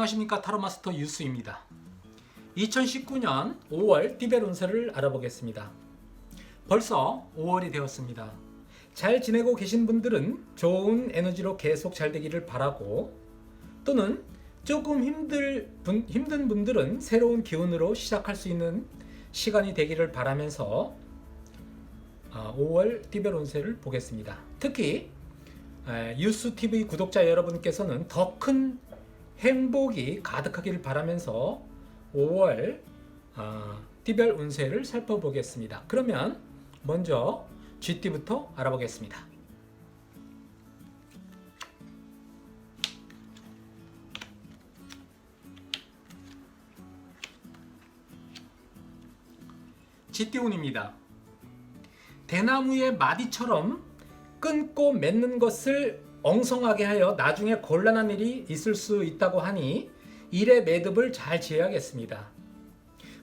안녕하십니까, 타로마스터 유스입니다. 2019년 5월 띠별 운세를 알아보겠습니다. 벌써 5월이 되었습니다. 잘 지내고 계신 분들은 좋은 에너지로 계속 잘 되기를 바라고, 또는 조금 힘든 분들은 새로운 기운으로 시작할 수 있는 시간이 되기를 바라면서 5월 띠별 운세를 보겠습니다. 특히 유스TV 구독자 여러분께서는 더 큰 행복이 가득하기를 바라면서 5월 띠별 운세를 살펴보겠습니다. 그러면 먼저 GT부터 알아보겠습니다. GT운입니다. 대나무의 마디처럼 끊고 맺는 것을 엉성하게 하여 나중에 곤란한 일이 있을 수 있다고 하니 일의 매듭을 잘 지어야겠습니다.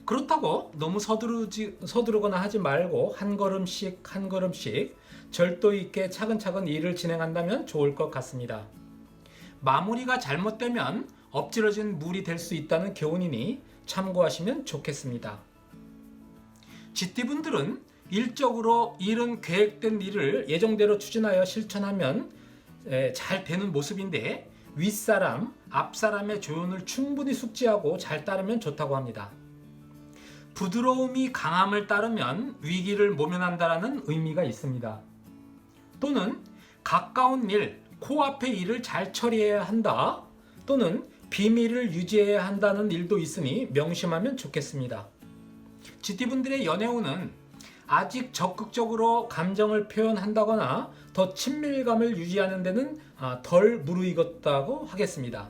그렇다고 너무 서두르거나 하지 말고 한 걸음씩 절도 있게 차근차근 일을 진행한다면 좋을 것 같습니다. 마무리가 잘못되면 엎질러진 물이 될 수 있다는 교훈이니 참고하시면 좋겠습니다. GT분들은 일적으로 일은 계획된 일을 예정대로 추진하여 실천하면 잘 되는 모습인데, 윗사람, 앞사람의 조언을 충분히 숙지하고 잘 따르면 좋다고 합니다. 부드러움이 강함을 따르면 위기를 모면한다는 의미가 있습니다. 또는 가까운 일, 코앞의 일을 잘 처리해야 한다, 또는 비밀을 유지해야 한다는 일도 있으니 명심하면 좋겠습니다. GT분들의 연애운은 아직 적극적으로 감정을 표현한다거나 더 친밀감을 유지하는 데는 덜 무르익었다고 하겠습니다.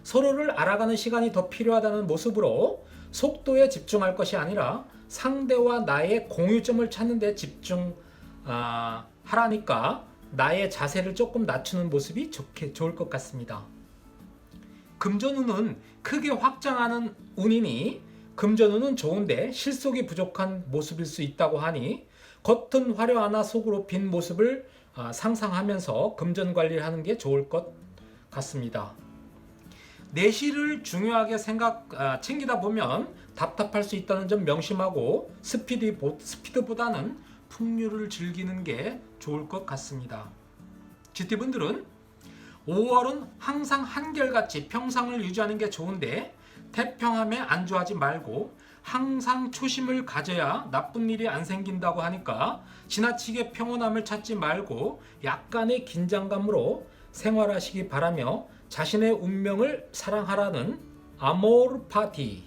서로를 알아가는 시간이 더 필요하다는 모습으로 속도에 집중할 것이 아니라 상대와 나의 공유점을 찾는 데 집중하라니까 나의 자세를 조금 낮추는 모습이 좋을 것 같습니다. 금전운은 크게 확장하는 운이니 금전운은 좋은데 실속이 부족한 모습일 수 있다고 하니 겉은 화려하나 속으로 빈 모습을 상상하면서 금전 관리를 하는 게 좋을 것 같습니다. 내실을 중요하게 챙기다 보면 답답할 수 있다는 점 명심하고 스피드보다는 풍류를 즐기는 게 좋을 것 같습니다. GT분들은 5월은 항상 한결같이 평상을 유지하는 게 좋은데, 태평함에 안주하지 말고 항상 초심을 가져야 나쁜 일이 안 생긴다고 하니까 지나치게 평온함을 찾지 말고 약간의 긴장감으로 생활하시기 바라며 자신의 운명을 사랑하라는 아모르 파티.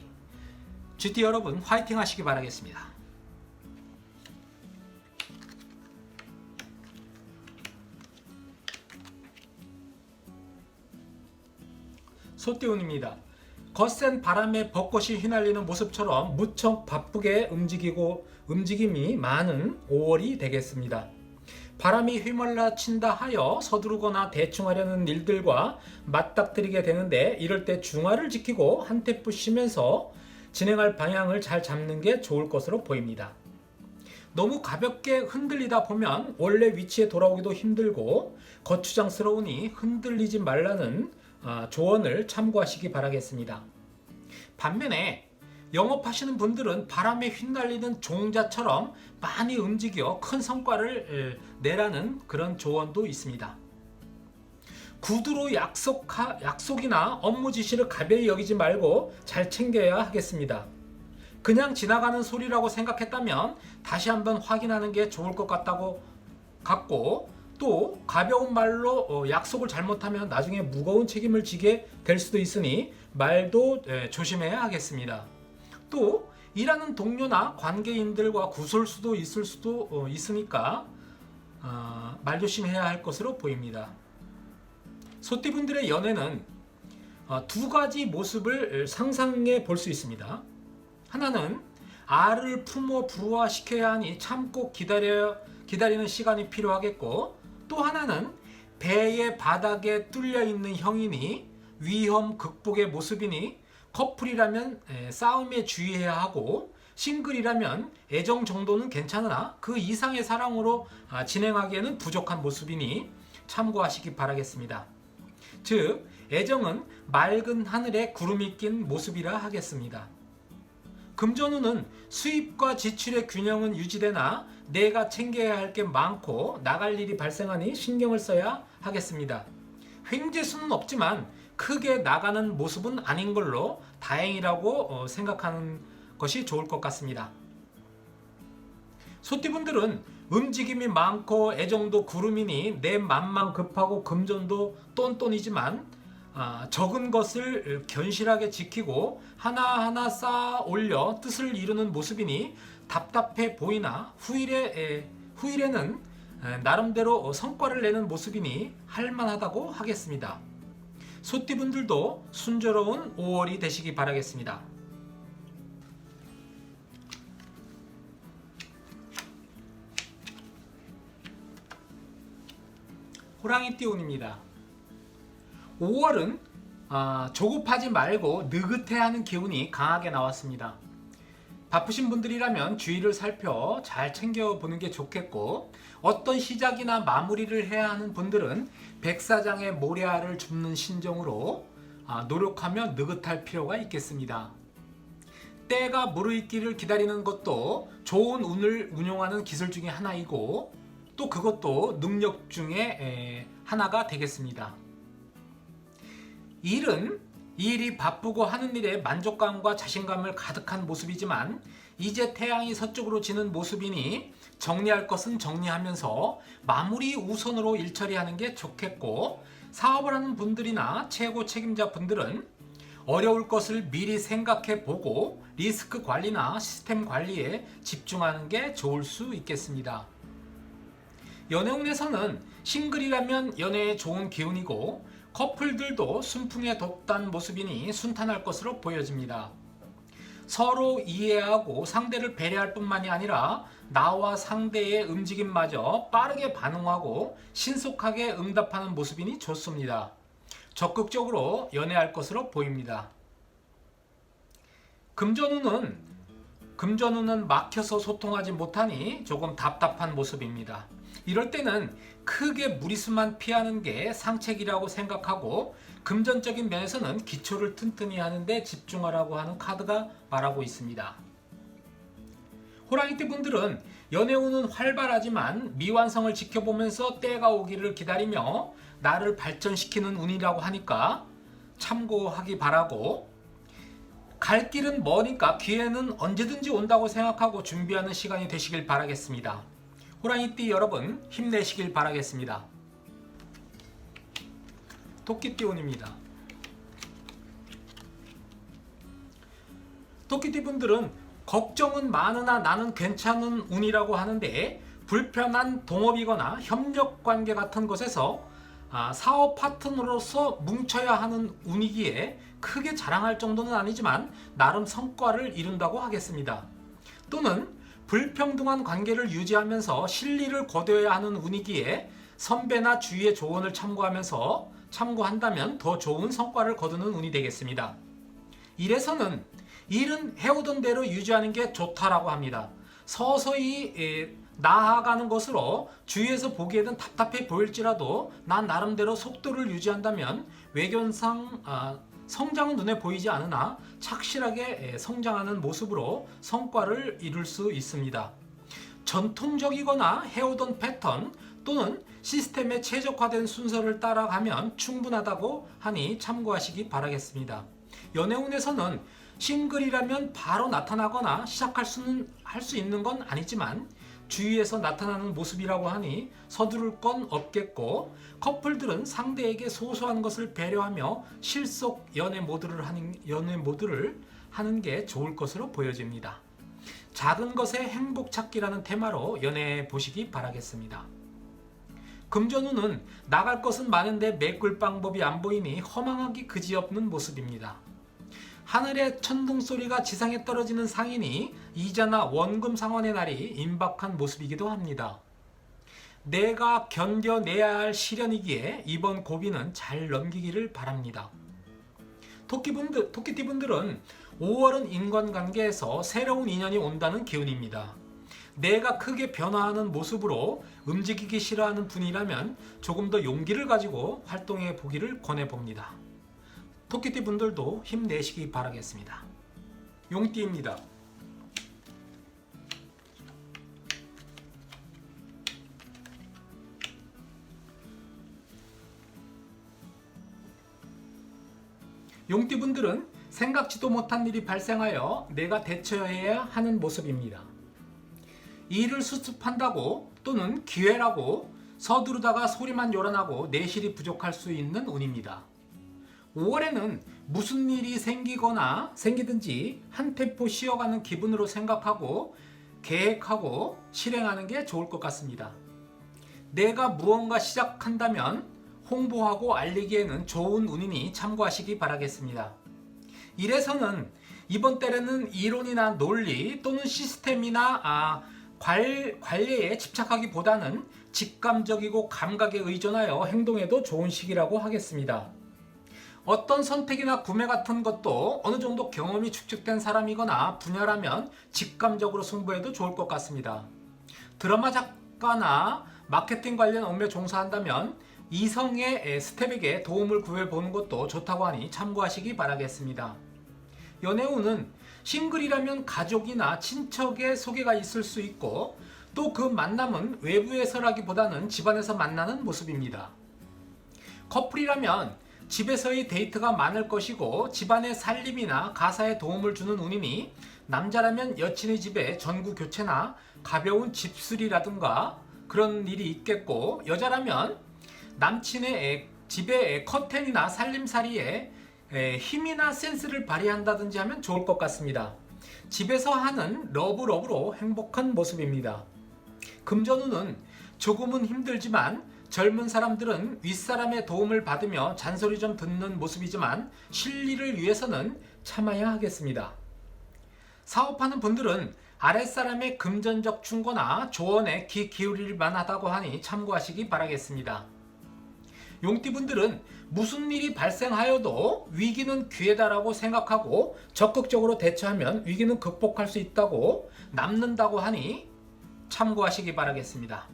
GT 여러분, 화이팅 하시기 바라겠습니다. 소띠운입니다. 거센 바람에 벚꽃이 휘날리는 모습처럼 무척 바쁘게 움직임이 많은 5월이 되겠습니다. 바람이 휘몰아친다 하여 서두르거나 대충 하려는 일들과 맞닥뜨리게 되는데, 이럴 때 중화를 지키고 한 템포 쉬면서 진행할 방향을 잘 잡는 게 좋을 것으로 보입니다. 너무 가볍게 흔들리다 보면 원래 위치에 돌아오기도 힘들고 거추장스러우니 흔들리지 말라는 조언을 참고하시기 바라겠습니다. 반면에 영업하시는 분들은 바람에 휘날리는 종자처럼 많이 움직여 큰 성과를 내라는 그런 조언도 있습니다. 구두로 약속이나 업무 지시를 가벼이 여기지 말고 잘 챙겨야 하겠습니다. 그냥 지나가는 소리라고 생각했다면 다시 한번 확인하는 게 좋을 것 같고, 또 가벼운 말로 약속을 잘못하면 나중에 무거운 책임을 지게 될 수도 있으니 말도 조심해야 하겠습니다. 또 일하는 동료나 관계인들과 구설수도 있을 수도 있으니까 말 조심해야 할 것으로 보입니다. 소띠분들의 연애는 두 가지 모습을 상상해 볼 수 있습니다. 하나는 알을 품어 부화시켜야 하니 참고 기다리는 시간이 필요하겠고, 또 하나는 배의 바닥에 뚫려 있는 형이니 위험 극복의 모습이니 커플이라면 싸움에 주의해야 하고, 싱글이라면 애정 정도는 괜찮으나 그 이상의 사랑으로 진행하기에는 부족한 모습이니 참고하시기 바라겠습니다. 즉 애정은 맑은 하늘에 구름이 낀 모습이라 하겠습니다. 금전운은 수입과 지출의 균형은 유지되나 내가 챙겨야 할 게 많고 나갈 일이 발생하니 신경을 써야 하겠습니다. 횡재수는 없지만 크게 나가는 모습은 아닌 걸로 다행이라고 생각하는 것이 좋을 것 같습니다. 소띠분들은 움직임이 많고 애정도 구름이니 내 맘만 급하고 금전도 똔똔이지만 적은 것을 견실하게 지키고 하나하나 쌓아 올려 뜻을 이루는 모습이니 답답해 보이나 후일에는 나름대로 성과를 내는 모습이니 할만하다고 하겠습니다. 소띠분들도 순조로운 5월이 되시기 바라겠습니다. 호랑이띠 운입니다. 5월은 조급하지 말고 느긋해하는 기운이 강하게 나왔습니다. 바쁘신 분들이라면 주의를 살펴 잘 챙겨보는 게 좋겠고, 어떤 시작이나 마무리를 해야 하는 분들은 백사장의 모래알을 줍는 심정으로 노력하며 느긋할 필요가 있겠습니다. 때가 무르익기를 기다리는 것도 좋은 운을 운용하는 기술 중에 하나이고, 또 그것도 능력 중에 하나가 되겠습니다. 일이 바쁘고 하는 일에 만족감과 자신감을 가득한 모습이지만 이제 태양이 서쪽으로 지는 모습이니 정리할 것은 정리하면서 마무리 우선으로 일 처리하는 게 좋겠고, 사업을 하는 분들이나 최고 책임자 분들은 어려울 것을 미리 생각해 보고 리스크 관리나 시스템 관리에 집중하는 게 좋을 수 있겠습니다. 연애운에서는 싱글이라면 연애에 좋은 기운이고 커플들도 순풍에 돋단 모습이니 순탄할 것으로 보여집니다. 서로 이해하고 상대를 배려할 뿐만이 아니라 나와 상대의 움직임마저 빠르게 반응하고 신속하게 응답하는 모습이니 좋습니다. 적극적으로 연애할 것으로 보입니다. 금전운은 막혀서 소통하지 못하니 조금 답답한 모습입니다. 이럴 때는 크게 무리수만 피하는 게 상책이라고 생각하고 금전적인 면에서는 기초를 튼튼히 하는데 집중하라고 하는 카드가 말하고 있습니다. 호랑이띠 분들은 연애운은 활발하지만 미완성을 지켜보면서 때가 오기를 기다리며 나를 발전시키는 운이라고 하니까 참고하기 바라고, 갈 길은 머니까 기회는 언제든지 온다고 생각하고 준비하는 시간이 되시길 바라겠습니다. 호랑이띠 여러분 힘내시길 바라겠습니다. 토끼띠 운입니다. 토끼띠 분들은 걱정은 많으나 나는 괜찮은 운이라고 하는데, 불편한 동업이거나 협력관계 같은 것에서 사업 파트너로서 뭉쳐야 하는 운이기에 크게 자랑할 정도는 아니지만 나름 성과를 이룬다고 하겠습니다. 또는 불평등한 관계를 유지하면서 실리를 거둬야 하는 운이기에 선배나 주위의 조언을 참고한다면 더 좋은 성과를 거두는 운이 되겠습니다. 일에서는 일은 해오던 대로 유지하는 게 좋다라고 합니다. 서서히 나아가는 것으로 주위에서 보기에는 답답해 보일지라도 난 나름대로 속도를 유지한다면 외견상 성장은 눈에 보이지 않으나 착실하게 성장하는 모습으로 성과를 이룰 수 있습니다. 전통적이거나 해오던 패턴 또는 시스템에 최적화된 순서를 따라가면 충분하다고 하니 참고하시기 바라겠습니다. 연애운에서는 싱글이라면 바로 나타나거나 할 수 있는 건 아니지만 주위에서 나타나는 모습이라고 하니 서두를 건 없겠고, 커플들은 상대에게 소소한 것을 배려하며 실속 연애 모드를 하는 게 좋을 것으로 보여집니다. 작은 것의 행복 찾기라는 테마로 연애해 보시기 바라겠습니다. 금전운은 나갈 것은 많은데 메꿀 방법이 안 보이니 허망하기 그지없는 모습입니다. 하늘의 천둥 소리가 지상에 떨어지는 상이니 이자나 원금 상환의 날이 임박한 모습이기도 합니다. 내가 견뎌내야 할 시련이기에 이번 고비는 잘 넘기기를 바랍니다. 토끼띠분들은 5월은 인간관계에서 새로운 인연이 온다는 기운입니다. 내가 크게 변화하는 모습으로 움직이기 싫어하는 분이라면 조금 더 용기를 가지고 활동해 보기를 권해봅니다. 토끼띠 분들도 힘내시기 바라겠습니다. 용띠입니다. 용띠분들은 생각지도 못한 일이 발생하여 내가 대처해야 하는 모습입니다. 일을 수습한다고 또는 기회라고 서두르다가 소리만 요란하고 내실이 부족할 수 있는 운입니다. 5월에는 무슨 일이 생기든지 한 템포 쉬어가는 기분으로 생각하고 계획하고 실행하는 게 좋을 것 같습니다. 내가 무언가 시작한다면 홍보하고 알리기에는 좋은 운이니 참고하시기 바라겠습니다. 이래서는 이번 달에는 이론이나 논리 또는 시스템이나 관리에 집착하기보다는 직감적이고 감각에 의존하여 행동해도 좋은 시기라고 하겠습니다. 어떤 선택이나 구매 같은 것도 어느 정도 경험이 축적된 사람이거나 분야라면 직감적으로 승부해도 좋을 것 같습니다. 드라마 작가나 마케팅 관련 업무에 종사한다면 이성의 스텝에게 도움을 구해보는 것도 좋다고 하니 참고하시기 바라겠습니다. 연애운은 싱글이라면 가족이나 친척의 소개가 있을 수 있고 또 그 만남은 외부에서라기보다는 집안에서 만나는 모습입니다. 커플이라면 집에서의 데이트가 많을 것이고 집안의 살림이나 가사에 도움을 주는 운이니 남자라면 여친의 집에 전구 교체나 가벼운 집수리라든가 그런 일이 있겠고 여자라면 남친의 집에 커튼이나 살림살이에 힘이나 센스를 발휘한다든지 하면 좋을 것 같습니다. 집에서 하는 러브로 행복한 모습입니다. 금전운은 조금은 힘들지만 젊은 사람들은 윗사람의 도움을 받으며 잔소리 좀 듣는 모습이지만 실리를 위해서는 참아야 하겠습니다. 사업하는 분들은 아랫사람의 금전적 충고나 조언에 귀 기울일 만하다고 하니 참고하시기 바라겠습니다. 용띠분들은 무슨 일이 발생하여도 위기는 기회다라고 생각하고 적극적으로 대처하면 위기는 극복할 수 있다고 남는다고 하니 참고하시기 바라겠습니다.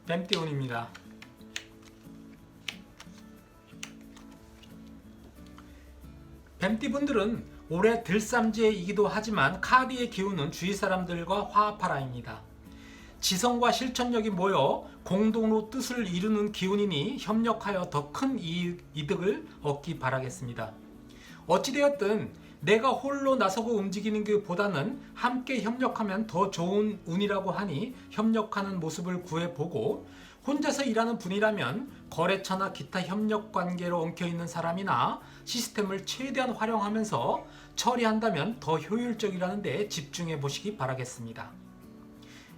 뱀띠운입니다. 뱀띠분들은 올해 들삼지이기도 하지만 카드의 기운은 주위 사람들과 화합하라입니다. 지성과 실천력이 모여 공동으로 뜻을 이루는 기운이니 협력하여 더 큰 이득을 얻기 바라겠습니다. 어찌되었든 내가 홀로 나서고 움직이는 것보다는 함께 협력하면 더 좋은 운이라고 하니 협력하는 모습을 구해보고 혼자서 일하는 분이라면 거래처나 기타 협력 관계로 엉켜있는 사람이나 시스템을 최대한 활용하면서 처리한다면 더 효율적이라는 데 집중해 보시기 바라겠습니다.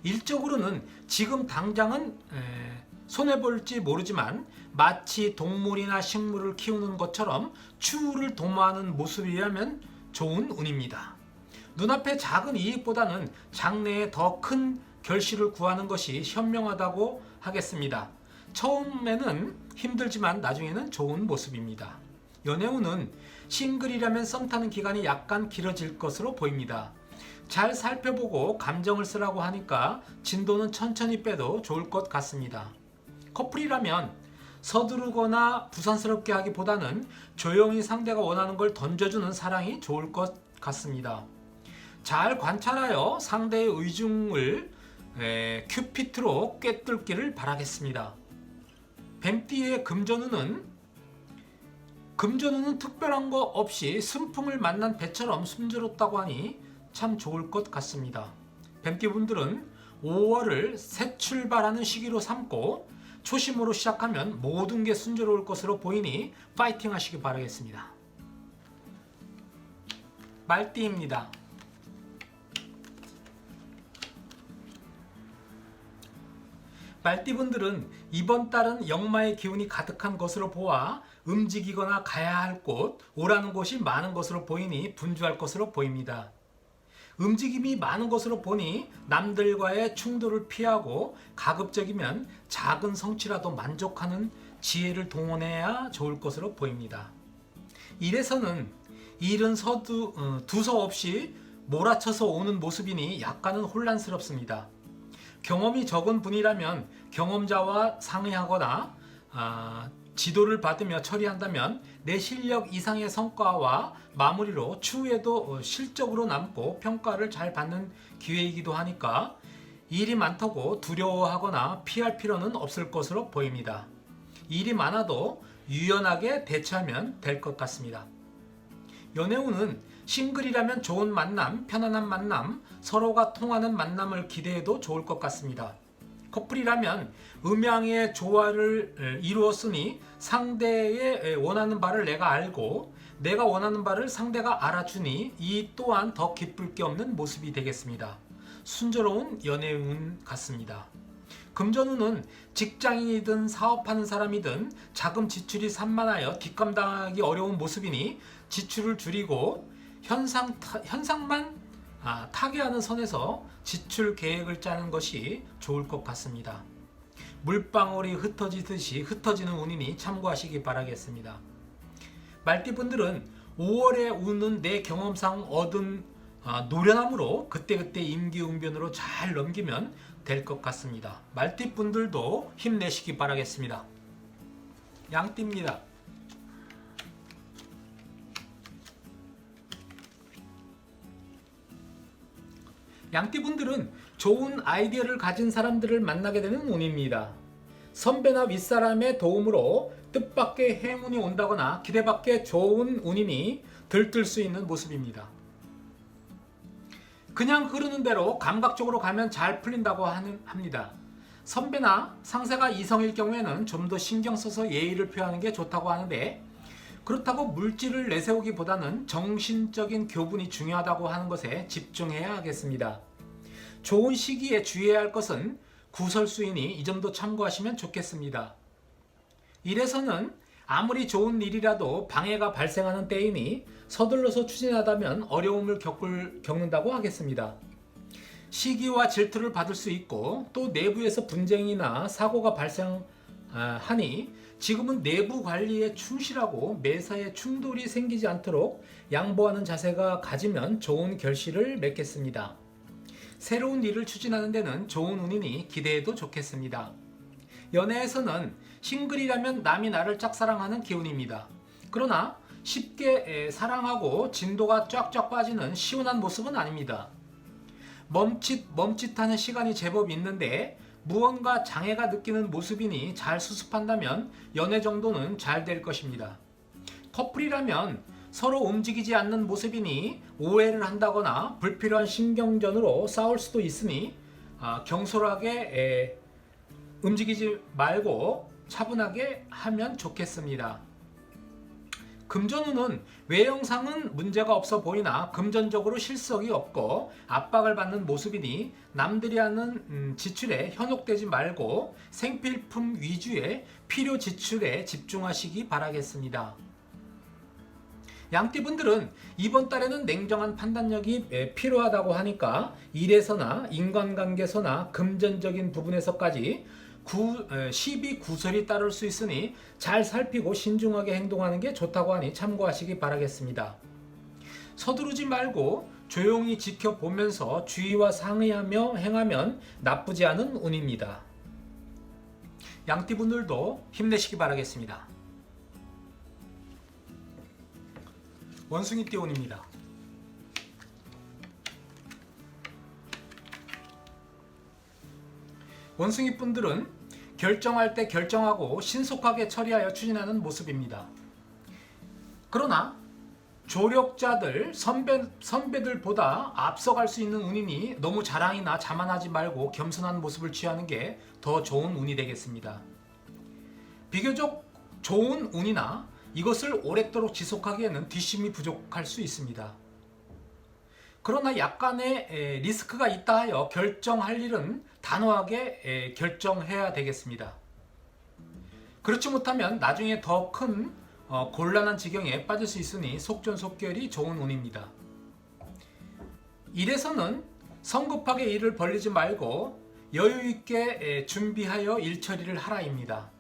일적으로는 지금 당장은 손해볼지 모르지만 마치 동물이나 식물을 키우는 것처럼 추후를 도모하는 모습이라면 좋은 운입니다. 눈앞의 작은 이익보다는 장래에 더 큰 결실을 구하는 것이 현명하다고 하겠습니다. 처음에는 힘들지만 나중에는 좋은 모습입니다. 연애운은 싱글이라면 썸 타는 기간이 약간 길어질 것으로 보입니다. 잘 살펴보고 감정을 쓰라고 하니까 진도는 천천히 빼도 좋을 것 같습니다. 커플이라면 서두르거나 부산스럽게 하기보다는 조용히 상대가 원하는 걸 던져주는 사랑이 좋을 것 같습니다. 잘 관찰하여 상대의 의중을 큐피트로 꿰뚫기를 바라겠습니다. 뱀띠의 금전운은 특별한 거 없이 순풍을 만난 배처럼 순조롭다고 하니 참 좋을 것 같습니다. 뱀띠분들은 5월을 새 출발하는 시기로 삼고 초심으로 시작하면 모든 게 순조로울 것으로 보이니 파이팅 하시기 바라겠습니다. 말띠입니다. 말띠분들은 이번 달은 역마의 기운이 가득한 것으로 보아 움직이거나 가야 할 곳, 오라는 곳이 많은 것으로 보이니 분주할 것으로 보입니다. 움직임이 많은 것으로 보니 남들과의 충돌을 피하고 가급적이면 작은 성취라도 만족하는 지혜를 동원해야 좋을 것으로 보입니다. 이래서는 일은 두서없이 몰아쳐서 오는 모습이니 약간은 혼란스럽습니다. 경험이 적은 분이라면 경험자와 상의하거나 지도를 받으며 처리한다면 내 실력 이상의 성과와 마무리로 추후에도 실적으로 남고 평가를 잘 받는 기회이기도 하니까 일이 많다고 두려워하거나 피할 필요는 없을 것으로 보입니다. 일이 많아도 유연하게 대처하면 될 것 같습니다. 연애운은 싱글이라면 좋은 만남, 편안한 만남, 서로가 통하는 만남을 기대해도 좋을 것 같습니다. 커플이라면 음양의 조화를 이루었으니 상대의 원하는 바를 내가 알고 내가 원하는 바를 상대가 알아주니 이 또한 더 기쁠 게 없는 모습이 되겠습니다. 순조로운 연애운 같습니다. 금전운은 직장인이든 사업하는 사람이든 자금 지출이 산만하여 뒷감당하기 어려운 모습이니 지출을 줄이고 현상만 타개하는 선에서 지출 계획을 짜는 것이 좋을 것 같습니다. 물방울이 흩어지듯이 흩어지는 운이니 참고하시기 바라겠습니다. 말띠분들은 5월의 운은 내 경험상 얻은 노련함으로 그때그때 임기응변으로 잘 넘기면 될 것 같습니다. 말띠분들도 힘내시기 바라겠습니다. 양띠입니다. 양띠분들은 좋은 아이디어를 가진 사람들을 만나게 되는 운입니다. 선배나 윗사람의 도움으로 뜻밖의 행운이 온다거나 기대밖의 좋은 운이니 들뜰 수 있는 모습입니다. 그냥 흐르는 대로 감각적으로 가면 잘 풀린다고 합니다. 선배나 상사가 이성일 경우에는 좀 더 신경 써서 예의를 표하는 게 좋다고 하는데 그렇다고 물질을 내세우기보다는 정신적인 교분이 중요하다고 하는 것에 집중해야 하겠습니다. 좋은 시기에 주의해야 할 것은 구설수이니 이 점도 참고하시면 좋겠습니다. 일에서는 아무리 좋은 일이라도 방해가 발생하는 때이니 서둘러서 추진하다면 어려움을 겪는다고 하겠습니다. 시기와 질투를 받을 수 있고 또 내부에서 분쟁이나 사고가 발생하니 지금은 내부 관리에 충실하고 매사에 충돌이 생기지 않도록 양보하는 자세가 가지면 좋은 결실을 맺겠습니다. 새로운 일을 추진하는 데는 좋은 운이니 기대해도 좋겠습니다. 연애에서는 싱글이라면 남이 나를 짝사랑하는 기운입니다. 그러나 쉽게 사랑하고 진도가 쫙쫙 빠지는 시원한 모습은 아닙니다. 멈칫하는 시간이 제법 있는데 무언가 장애가 느끼는 모습이니 잘 수습한다면 연애 정도는 잘 될 것입니다. 커플이라면 서로 움직이지 않는 모습이니 오해를 한다거나 불필요한 신경전으로 싸울 수도 있으니 경솔하게 움직이지 말고 차분하게 하면 좋겠습니다. 금전운은 외형상은 문제가 없어 보이나 금전적으로 실속이 없고 압박을 받는 모습이니 남들이 하는 지출에 현혹되지 말고 생필품 위주의 필요 지출에 집중하시기 바라겠습니다. 양띠분들은 이번 달에는 냉정한 판단력이 필요하다고 하니까 일에서나 인간관계에서나 금전적인 부분에서까지 시비 구설이 따를 수 있으니 잘 살피고 신중하게 행동하는 게 좋다고 하니 참고하시기 바라겠습니다. 서두르지 말고 조용히 지켜보면서 주의와 상의하며 행하면 나쁘지 않은 운입니다. 양띠분들도 힘내시기 바라겠습니다. 원숭이띠 운입니다. 원숭이 분들은 결정할 때 결정하고 신속하게 처리하여 추진하는 모습입니다. 그러나 조력자들, 선배들보다 앞서갈 수 있는 운이니 너무 자랑이나 자만하지 말고 겸손한 모습을 취하는 게 더 좋은 운이 되겠습니다. 비교적 좋은 운이나 이것을 오랫도록 지속하기에는 뒷심이 부족할 수 있습니다. 그러나 약간의 리스크가 있다 하여 결정할 일은 단호하게 결정해야 되겠습니다. 그렇지 못하면 나중에 더 큰 곤란한 지경에 빠질 수 있으니 속전속결이 좋은 운입니다. 일에서는 성급하게 일을 벌리지 말고 여유있게 준비하여 일 처리를 하라입니다.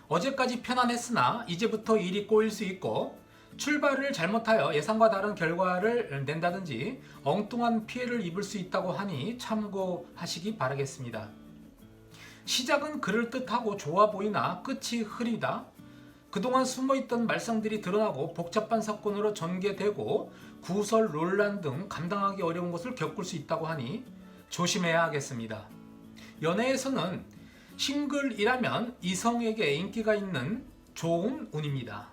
어제까지 편안했으나 이제부터 일이 꼬일 수 있고 출발을 잘못하여 예상과 다른 결과를 낸다든지 엉뚱한 피해를 입을 수 있다고 하니 참고하시기 바라겠습니다. 시작은 그럴듯하고 좋아 보이나 끝이 흐리다. 그동안 숨어있던 말썽들이 드러나고 복잡한 사건으로 전개되고 구설, 논란 등 감당하기 어려운 것을 겪을 수 있다고 하니 조심해야 하겠습니다. 연애에서는 싱글이라면 이성에게 인기가 있는 좋은 운입니다.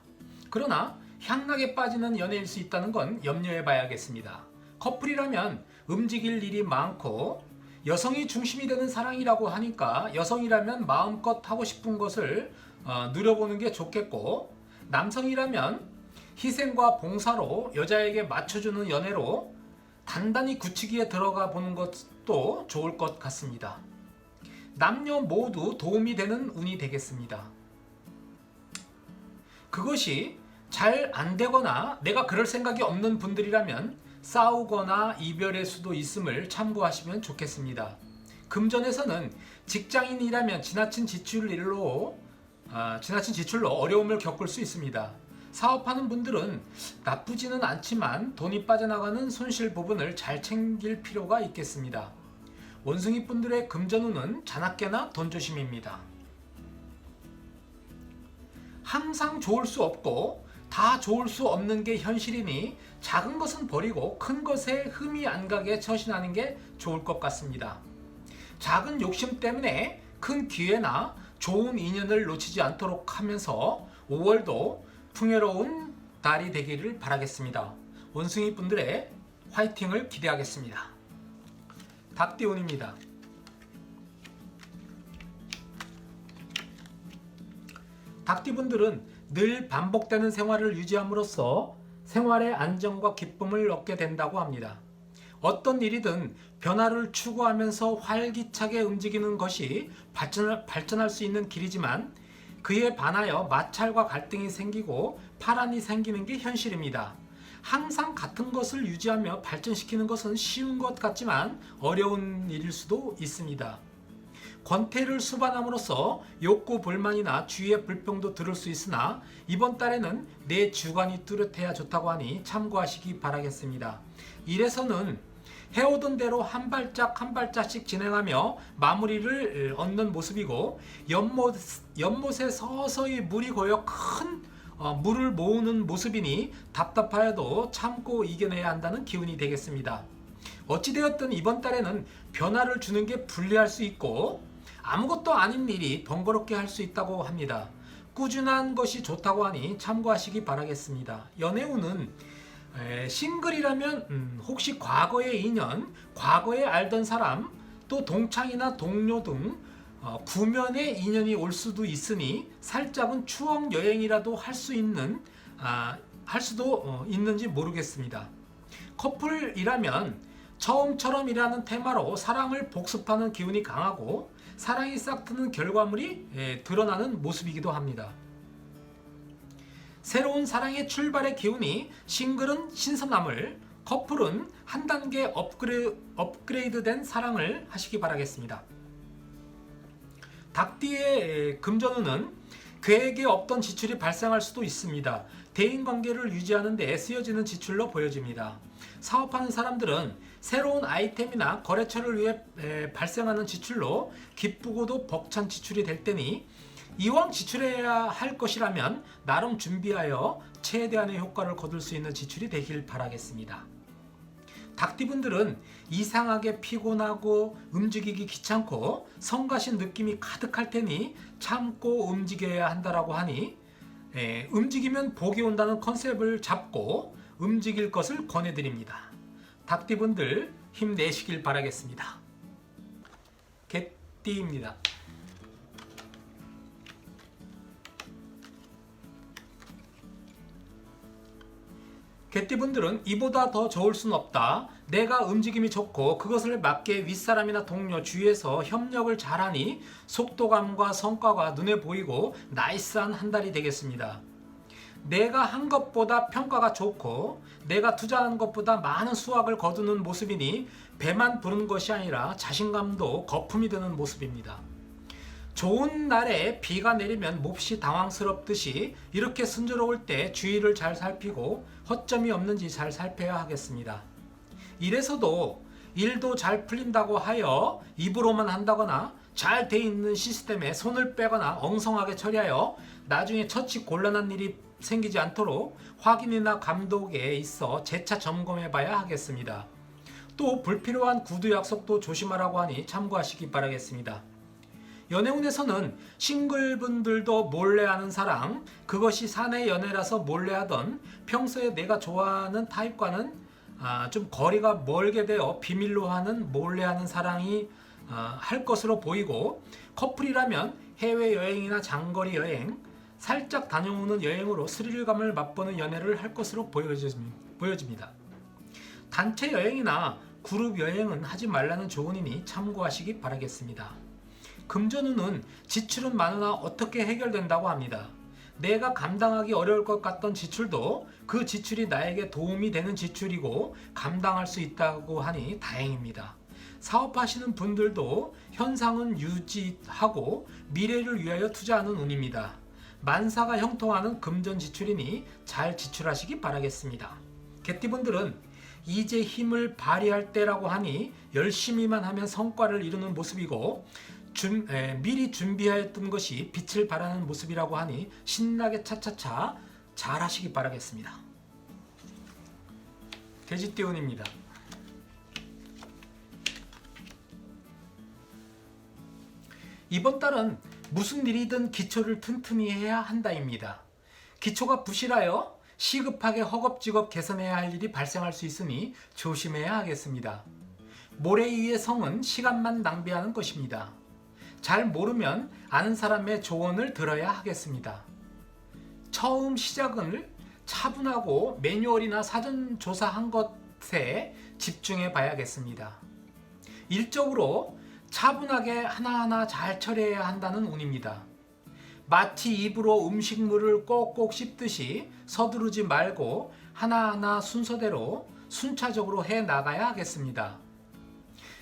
그러나 향락에 빠지는 연애일 수 있다는 건 염려해 봐야겠습니다. 커플이라면 움직일 일이 많고 여성이 중심이 되는 사랑이라고 하니까 여성이라면 마음껏 하고 싶은 것을 누려보는 게 좋겠고, 남성이라면 희생과 봉사로 여자에게 맞춰주는 연애로 단단히 굳히기에 들어가 보는 것도 좋을 것 같습니다. 남녀 모두 도움이 되는 운이 되겠습니다. 그것이 잘 안 되거나 내가 그럴 생각이 없는 분들이라면 싸우거나 이별의 수도 있음을 참고하시면 좋겠습니다. 금전에서는 직장인이라면 지나친 지출로 어려움을 겪을 수 있습니다. 사업하는 분들은 나쁘지는 않지만 돈이 빠져나가는 손실 부분을 잘 챙길 필요가 있겠습니다. 원숭이 분들의 금전운은 자나깨나 돈조심입니다. 항상 좋을 수 없고 다 좋을 수 없는 게 현실이니 작은 것은 버리고 큰 것에 흠이 안 가게 처신하는 게 좋을 것 같습니다. 작은 욕심 때문에 큰 기회나 좋은 인연을 놓치지 않도록 하면서 5월도 풍요로운 달이 되기를 바라겠습니다. 원숭이 분들의 화이팅을 기대하겠습니다. 닭띠운입니다. 닭띠분들은 늘 반복되는 생활을 유지함으로써 생활의 안정과 기쁨을 얻게 된다고 합니다. 어떤 일이든 변화를 추구하면서 활기차게 움직이는 것이 발전할 수 있는 길이지만 그에 반하여 마찰과 갈등이 생기고 파란이 생기는 게 현실입니다. 항상 같은 것을 유지하며 발전시키는 것은 쉬운 것 같지만 어려운 일일 수도 있습니다. 권태를 수반함으로써 욕구 불만이나 주위의 불평도 들을 수 있으나 이번 달에는 내 주관이 뚜렷해야 좋다고 하니 참고하시기 바라겠습니다. 일에서는 해오던 대로 한 발짝 한 발짝씩 진행하며 마무리를 얻는 모습이고, 연못에 서서히 물이 고여 큰 물을 모으는 모습이니 답답하여도 참고 이겨내야 한다는 기운이 되겠습니다. 어찌되었든 이번 달에는 변화를 주는 게 불리할 수 있고 아무것도 아닌 일이 번거롭게 할 수 있다고 합니다. 꾸준한 것이 좋다고 하니 참고하시기 바라겠습니다. 연애운은 싱글이라면 혹시 과거의 인연, 과거에 알던 사람, 또 동창이나 동료 등 구면의 인연이 올 수도 있으니 살짝은 추억 여행이라도 할 수도 있는지 모르겠습니다. 커플이라면 처음처럼이라는 테마로 사랑을 복습하는 기운이 강하고 사랑이 싹트는 결과물이 드러나는 모습이기도 합니다. 새로운 사랑의 출발의 기운이 싱글은 신선함을, 커플은 한 단계 업그레이드된 사랑을 하시기 바라겠습니다. 닭띠의 금전운은 계획에 없던 지출이 발생할 수도 있습니다. 대인관계를 유지하는 데 쓰여지는 지출로 보여집니다. 사업하는 사람들은 새로운 아이템이나 거래처를 위해 발생하는 지출로 기쁘고도 벅찬 지출이 될 테니 이왕 지출해야 할 것이라면 나름 준비하여 최대한의 효과를 거둘 수 있는 지출이 되길 바라겠습니다. 닭띠분들은 이상하게 피곤하고 움직이기 귀찮고 성가신 느낌이 가득할 테니 참고 움직여야 한다라고 하니 움직이면 복이 온다는 컨셉을 잡고 움직일 것을 권해드립니다. 닭띠분들 힘내시길 바라겠습니다. 개띠입니다. 개띠분들은 이보다 더 좋을 순 없다. 내가 움직임이 좋고 그것을 맞게 윗사람이나 동료 주위에서 협력을 잘하니 속도감과 성과가 눈에 보이고 나이스한 한 달이 되겠습니다. 내가 한 것보다 평가가 좋고 내가 투자한 것보다 많은 수확을 거두는 모습이니 배만 부른 것이 아니라 자신감도 거품이 드는 모습입니다. 좋은 날에 비가 내리면 몹시 당황스럽듯이 이렇게 순조로울 때 주위를 잘 살피고 허점이 없는지 잘 살펴야 하겠습니다. 일에서도 일도 잘 풀린다고 하여 입으로만 한다거나 잘 돼 있는 시스템에 손을 빼거나 엉성하게 처리하여 나중에 처치 곤란한 일이 생기지 않도록 확인이나 감독에 있어 재차 점검해 봐야 하겠습니다. 또 불필요한 구두 약속도 조심하라고 하니 참고하시기 바라겠습니다. 연애운에서는 싱글분들도 몰래하는 사랑, 그것이 사내 연애라서 몰래하던 평소에 내가 좋아하는 타입과는 좀 거리가 멀게 되어 비밀로 하는 몰래하는 사랑이 할 것으로 보이고, 커플이라면 해외여행이나 장거리 여행, 살짝 다녀오는 여행으로 스릴감을 맛보는 연애를 할 것으로 보여집니다. 단체 여행이나 그룹 여행은 하지 말라는 조언이니 참고하시기 바라겠습니다. 금전운은 지출은 많으나 어떻게 해결된다고 합니다. 내가 감당하기 어려울 것 같던 지출도 그 지출이 나에게 도움이 되는 지출이고 감당할 수 있다고 하니 다행입니다. 사업하시는 분들도 현상은 유지하고 미래를 위하여 투자하는 운입니다. 만사가 형통하는 금전 지출이니 잘 지출하시기 바라겠습니다. 개띠분들은 이제 힘을 발휘할 때라고 하니 열심히만 하면 성과를 이루는 모습이고, 미리 준비하였던 것이 빛을 발하는 모습이라고 하니 신나게 차차차 잘 하시기 바라겠습니다. 돼지띠운입니다. 이번 달은 무슨 일이든 기초를 튼튼히 해야 한다입니다. 기초가 부실하여 시급하게 허겁지겁 개선해야 할 일이 발생할 수 있으니 조심해야 하겠습니다. 모래 위의 성은 시간만 낭비하는 것입니다. 잘 모르면 아는 사람의 조언을 들어야 하겠습니다. 처음 시작을 차분하고 매뉴얼이나 사전 조사한 것에 집중해 봐야겠습니다. 일적으로 차분하게 하나하나 잘 처리해야 한다는 운입니다. 마치 입으로 음식물을 꼭꼭 씹듯이 서두르지 말고 하나하나 순서대로 순차적으로 해 나가야 하겠습니다.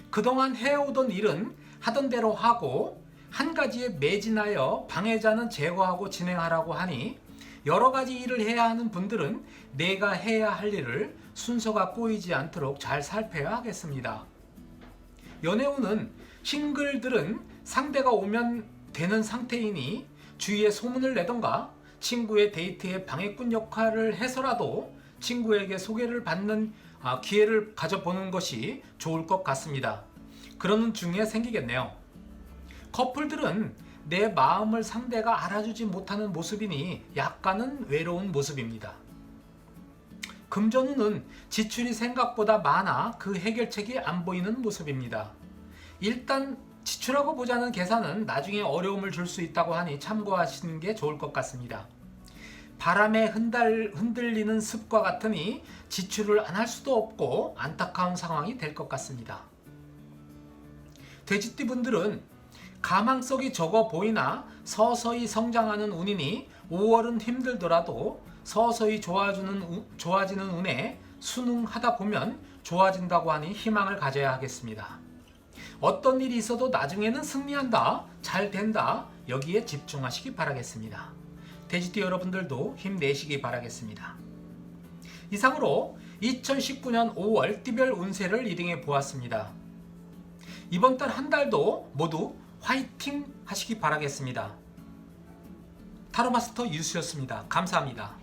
그동안 해오던 일은 하던 대로 하고 한 가지에 매진하여 방해자는 제거하고 진행하라고 하니, 여러 가지 일을 해야 하는 분들은 내가 해야 할 일을 순서가 꼬이지 않도록 잘 살펴야 하겠습니다. 연애운은 싱글들은 상대가 오면 되는 상태이니 주위에 소문을 내던가 친구의 데이트에 방해꾼 역할을 해서라도 친구에게 소개를 받는 기회를 가져보는 것이 좋을 것 같습니다. 그러는 중에 생기겠네요. 커플들은 내 마음을 상대가 알아주지 못하는 모습이니 약간은 외로운 모습입니다. 금전운은 지출이 생각보다 많아 그 해결책이 안 보이는 모습입니다. 일단 지출하고 보자는 계산은 나중에 어려움을 줄 수 있다고 하니 참고하시는 게 좋을 것 같습니다. 바람에 흔들리는 습과 같으니 지출을 안 할 수도 없고 안타까운 상황이 될 것 같습니다. 돼지띠분들은 가망성이 적어 보이나 서서히 성장하는 운이니 5월은 힘들더라도 서서히 좋아지는 운에 순응하다 보면 좋아진다고 하니 희망을 가져야 하겠습니다. 어떤 일이 있어도 나중에는 승리한다, 잘 된다, 여기에 집중하시기 바라겠습니다. 돼지띠 여러분들도 힘내시기 바라겠습니다. 이상으로 2019년 5월 띠별 운세를 리딩해 보았습니다. 이번 달 한 달도 모두 화이팅 하시기 바라겠습니다. 타로마스터 유수였습니다. 감사합니다.